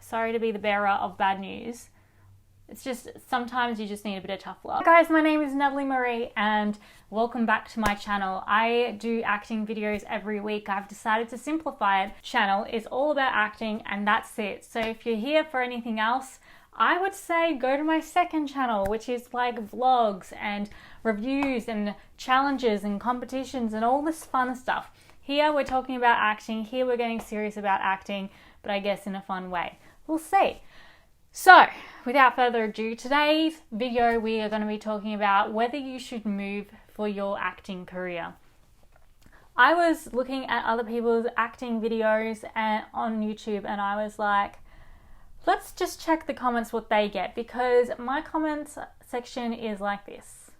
Sorry to be the bearer of bad news. It's just sometimes you just need a bit of tough love. Hi guys, my name is Natalie Marie and welcome back to my channel. I do acting videos every week. I've decided to simplify it. Channel is all about acting and that's it. So if you're here for anything else, I would say go to my second channel, which is like vlogs and reviews and challenges and competitions and all this fun stuff. Here we're talking about acting, here we're getting serious about acting, but I guess in a fun way. We'll see. So, without further ado, today's video we are going to be talking about whether you should move for your acting career. I was looking at other people's acting videos on YouTube and I was like, let's just check the comments what they get, because my comments section is like this.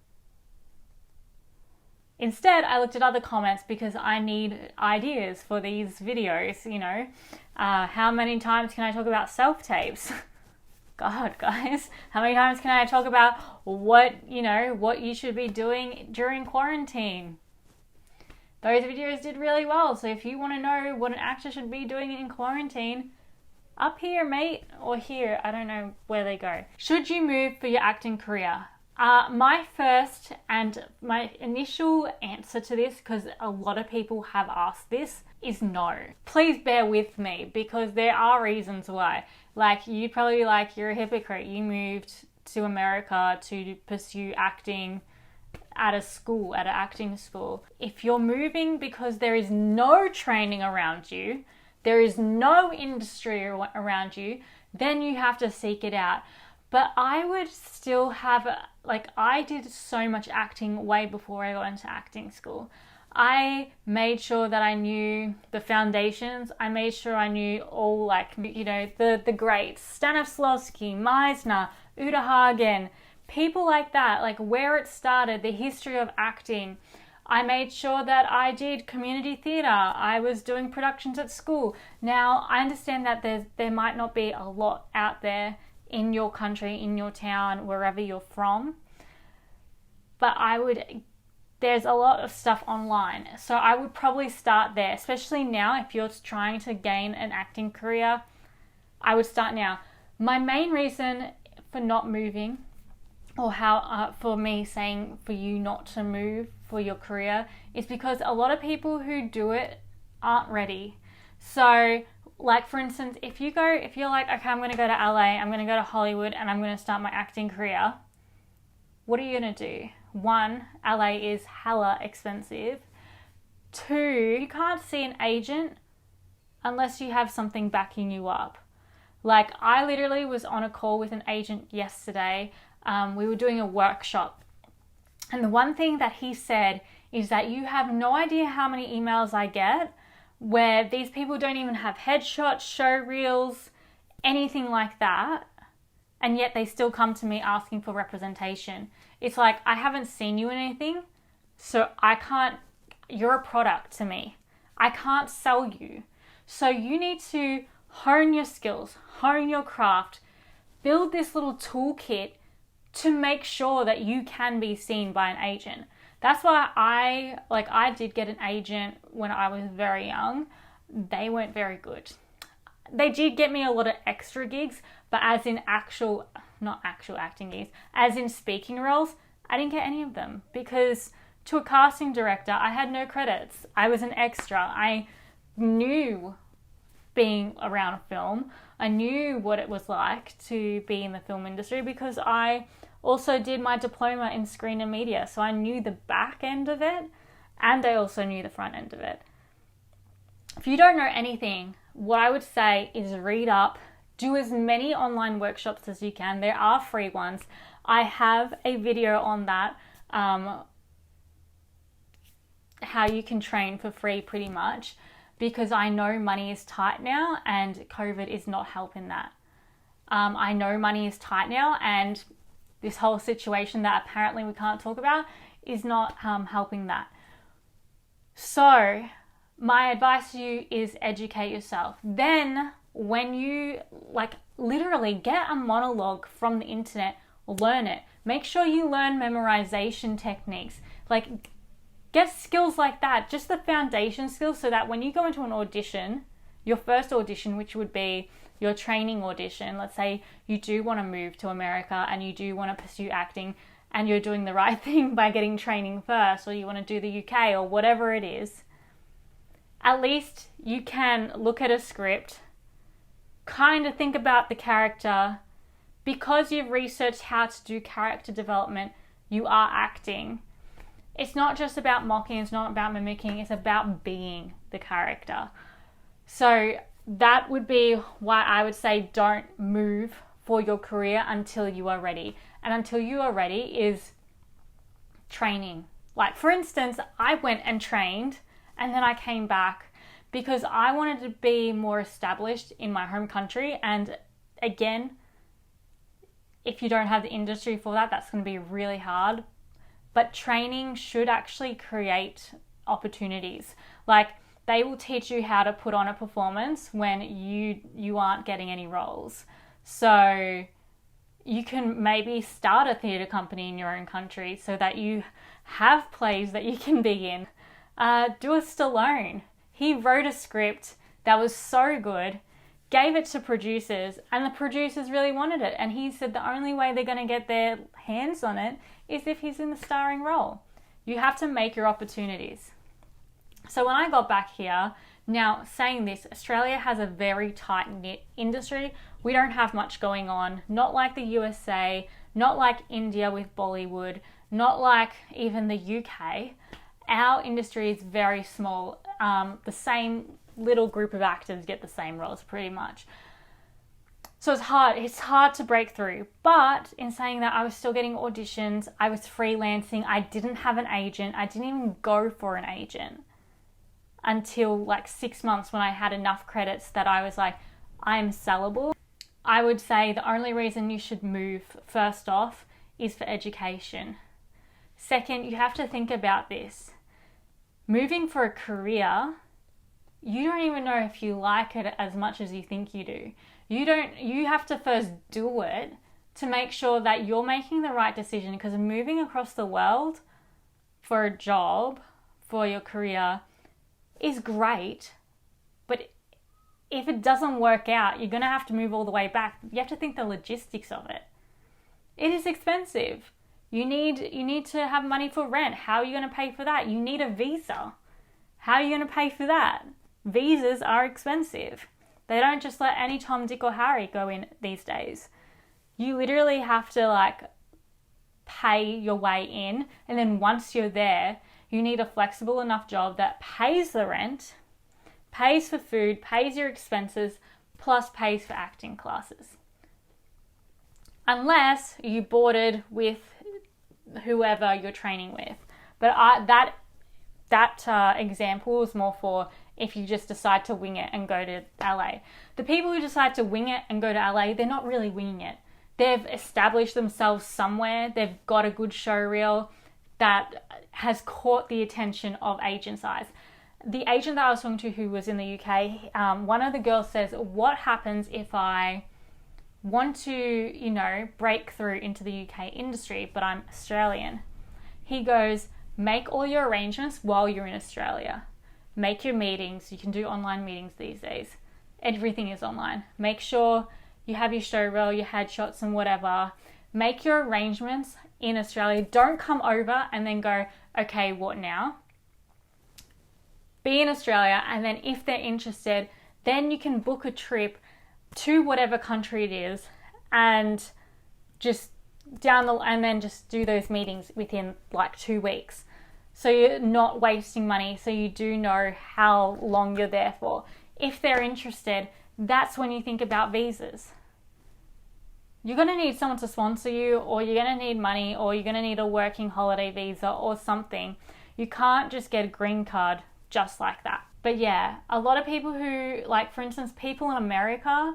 Instead, I looked at other comments because I need ideas for these videos, you know. How many times can I talk about self-tapes? God, guys, how many times can I talk about what you should be doing during quarantine? Those videos did really well. So if you want to know what an actor should be doing in quarantine, up here, mate, or here, I don't know where they go. Should you move for your acting career? My first and my initial answer to this, because a lot of people have asked this, is no. Please bear with me because there are reasons why. Like, you're a hypocrite. You moved to America to pursue acting at an acting school. If you're moving because there is no training around you, there is no industry around you, then you have to seek it out. But I would still have, I did so much acting way before I got into acting school. I made sure that I knew the foundations. I made sure I knew all, the greats. Stanislavski, Meisner, Uta Hagen, people like that, like where it started, the history of acting. I made sure that I did community theatre. I was doing productions at school. Now, I understand that there might not be a lot out there in your country, in your town, wherever you're from. But there's a lot of stuff online. So I would probably start there, especially now if you're trying to gain an acting career. I would start now. My main reason for not moving, or for me saying for you not to move for your career, is because a lot of people who do it aren't ready. So, like for instance, if you're like, okay, I'm going to go to LA, I'm going to go to Hollywood, and I'm going to start my acting career, what are you going to do? One, LA is hella expensive. Two, you can't see an agent unless you have something backing you up. Like, I literally was on a call with an agent yesterday. We were doing a workshop. And the one thing that he said is that you have no idea how many emails I get where these people don't even have headshots, show reels, anything like that. And yet they still come to me asking for representation. It's like, I haven't seen you in anything, so you're a product to me. I can't sell you. So you need to hone your skills, hone your craft, build this little toolkit to make sure that you can be seen by an agent. That's why I did get an agent when I was very young. They weren't very good. They did get me a lot of extra gigs, but as in not actual acting gigs, as in speaking roles, I didn't get any of them because to a casting director, I had no credits. I was an extra. I knew being around a film. I knew what it was like to be in the film industry because I also did my diploma in screen and media. So I knew the back end of it and I also knew the front end of it. If you don't know anything, what I would say is read up, do as many online workshops as you can. There are free ones. I have a video on that, how you can train for free pretty much, because I know money is tight now and COVID is not helping that. I know money is tight now and this whole situation that apparently we can't talk about is not helping that. So my advice to you is educate yourself. Then when you literally get a monologue from the internet, learn it. Make sure you learn memorization techniques. Get skills like that, just the foundation skills, so that when you go into an audition, your first audition, which would be your training audition, let's say you do want to move to America and you do want to pursue acting, and you're doing the right thing by getting training first, or you want to do the UK or whatever it is, at least you can look at a script, kind of think about the character. Because you've researched how to do character development, you are acting. It's not just about mocking, it's not about mimicking, it's about being the character. So that would be why I would say don't move for your career until you are ready. And until you are ready is training. Like, for instance, I went and trained and then I came back because I wanted to be more established in my home country. And again, if you don't have the industry for that, that's going to be really hard. But training should actually create opportunities. Like, they will teach you how to put on a performance when you aren't getting any roles. So you can maybe start a theatre company in your own country so that you have plays that you can be in. Do a Stallone. He wrote a script that was so good, gave it to producers, and the producers really wanted it. And he said the only way they're going to get their hands on it is if he's in the starring role. You have to make your opportunities. So when I got back here, now saying this, Australia has a very tight-knit industry. We don't have much going on, not like the USA, not like India with Bollywood, not like even the UK. Our industry is very small. The same little group of actors get the same roles pretty much. So it's hard to break through. But in saying that, I was still getting auditions. I was freelancing. I didn't have an agent. I didn't even go for an agent until like 6 months when I had enough credits that I was like, I'm sellable. I would say the only reason you should move first off is for education. Second, you have to think about this. Moving for a career, you don't even know if you like it as much as you think you do. You have to first do it to make sure that you're making the right decision, because moving across the world for a job, for your career, is great, but if it doesn't work out, you're going to have to move all the way back. You have to think the logistics of it. It is expensive. You need to have money for rent. How are you going to pay for that? You need a visa. How are you going to pay for that? Visas are expensive. They don't just let any Tom, Dick or Harry go in these days. You literally have to pay your way in, and then once you're there, you need a flexible enough job that pays the rent, pays for food, pays your expenses, plus pays for acting classes. Unless you boarded with whoever you're training with. But that example is more for if you just decide to wing it and go to LA. The people who decide to wing it and go to LA, they're not really winging it. They've established themselves somewhere. They've got a good show reel that has caught the attention of agents' eyes. The agent that I was talking to who was in the UK, one of the girls says, what happens if I want to, break through into the UK industry, but I'm Australian? He goes, make all your arrangements while you're in Australia. Make your meetings. You can do online meetings these days. Everything is online. Make sure you have your show reel, your headshots and whatever. Make your arrangements in Australia. Don't come over and then go, okay, what now? Be in Australia, and then if they're interested, then you can book a trip to whatever country it is and just just do those meetings within 2 weeks. So you're not wasting money, so you do know how long you're there for. If they're interested, that's when you think about visas. You're going to need someone to sponsor you, or you're going to need money, or you're going to need a working holiday visa or something. You can't just get a green card just like that. But yeah, a lot of people who, for instance, people in America,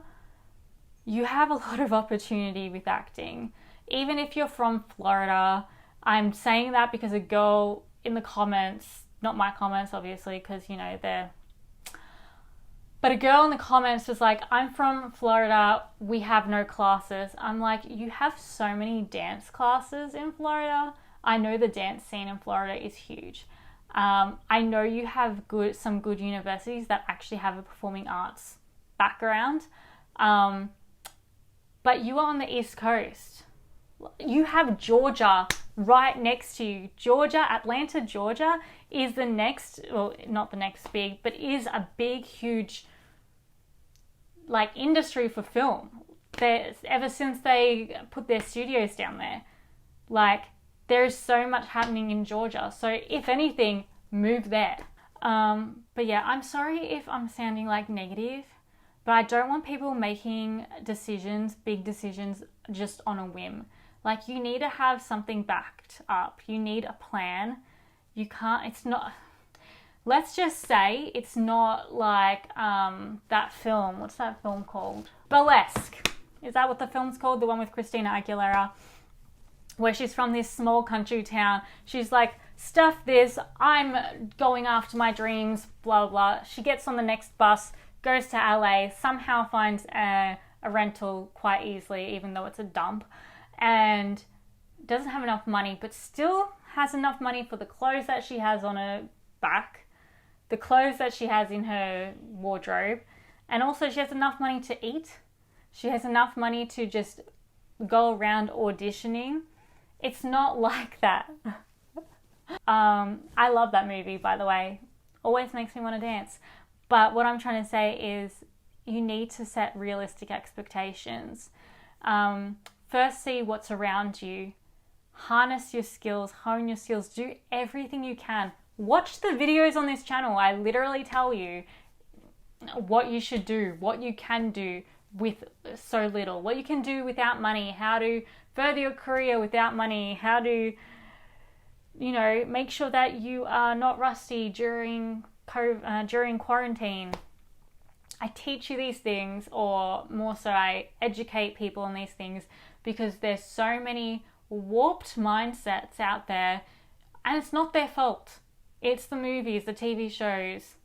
you have a lot of opportunity with acting. Even if you're from Florida, I'm saying that because a girl in the comments, not my comments obviously, because but a girl in the comments was like, I'm from Florida, we have no classes. I'm like, you have so many dance classes in Florida. I know the dance scene in Florida is huge. I know you have some good universities that actually have a performing arts background, But you are on the East Coast. You have Georgia right next to you. Atlanta, Georgia is the next, well, not the next big, but is a big, huge, like, industry for film. Ever since they put their studios down there. Like, there's so much happening in Georgia. So if anything, move there. But yeah, I'm sorry if I'm sounding like negative, but I don't want people making decisions, big decisions, just on a whim. Like, you need to have something backed up. You need a plan. You can't, it's not, let's just say it's not like that film. What's that film called? Burlesque. Is that what the film's called? The one with Christina Aguilera, where she's from this small country town. She's like, stuff this, I'm going after my dreams, blah, blah. She gets on the next bus, goes to LA, somehow finds a rental quite easily, even though it's a dump, and doesn't have enough money, but still has enough money for the clothes that she has on her back, the clothes that she has in her wardrobe, and also she has enough money to eat. She has enough money to just go around auditioning. It's not like that. I love that movie, by the way. Always makes me want to dance. But what I'm trying to say is you need to set realistic expectations. First, see what's around you. Harness your skills, hone your skills, do everything you can. Watch the videos on this channel. I literally tell you what you should do, what you can do with so little, what you can do without money, how to further your career without money, how to, you know, make sure that you are not rusty during quarantine. I teach you these things, or more so I educate people on these things, because there's so many warped mindsets out there, and it's not their fault. It's the movies, the TV shows,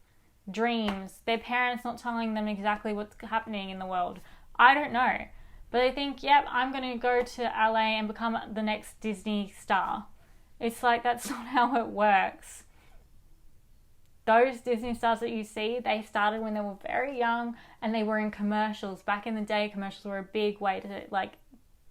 dreams, their parents not telling them exactly what's happening in the world. I don't know. But they think, yep, I'm going to go to LA and become the next Disney star. It's like, that's not how it works. Those Disney stars that you see, they started when they were very young, and they were in commercials. Back in the day, commercials were a big way to, like,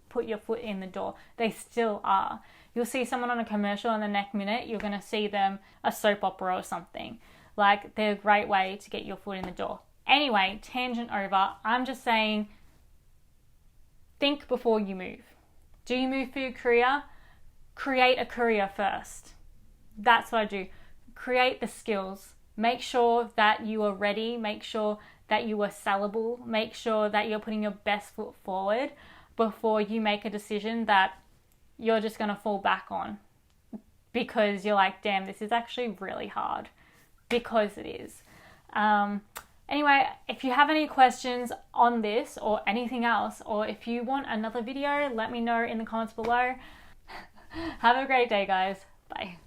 put your foot in the door. They still are. You'll see someone on a commercial, and the next minute you're going to see them a soap opera or something. Like, they're a great way to get your foot in the door. Anyway, tangent over. I'm just saying, think before you move. Do you move for your career? Create a career first. That's what I do. Create the skills. Make sure that you are ready. Make sure that you are sellable. Make sure that you're putting your best foot forward before you make a decision that you're just going to fall back on, because you're like, damn, this is actually really hard, because it is. Anyway, if you have any questions on this or anything else, or if you want another video, let me know in the comments below. Have a great day, guys. Bye.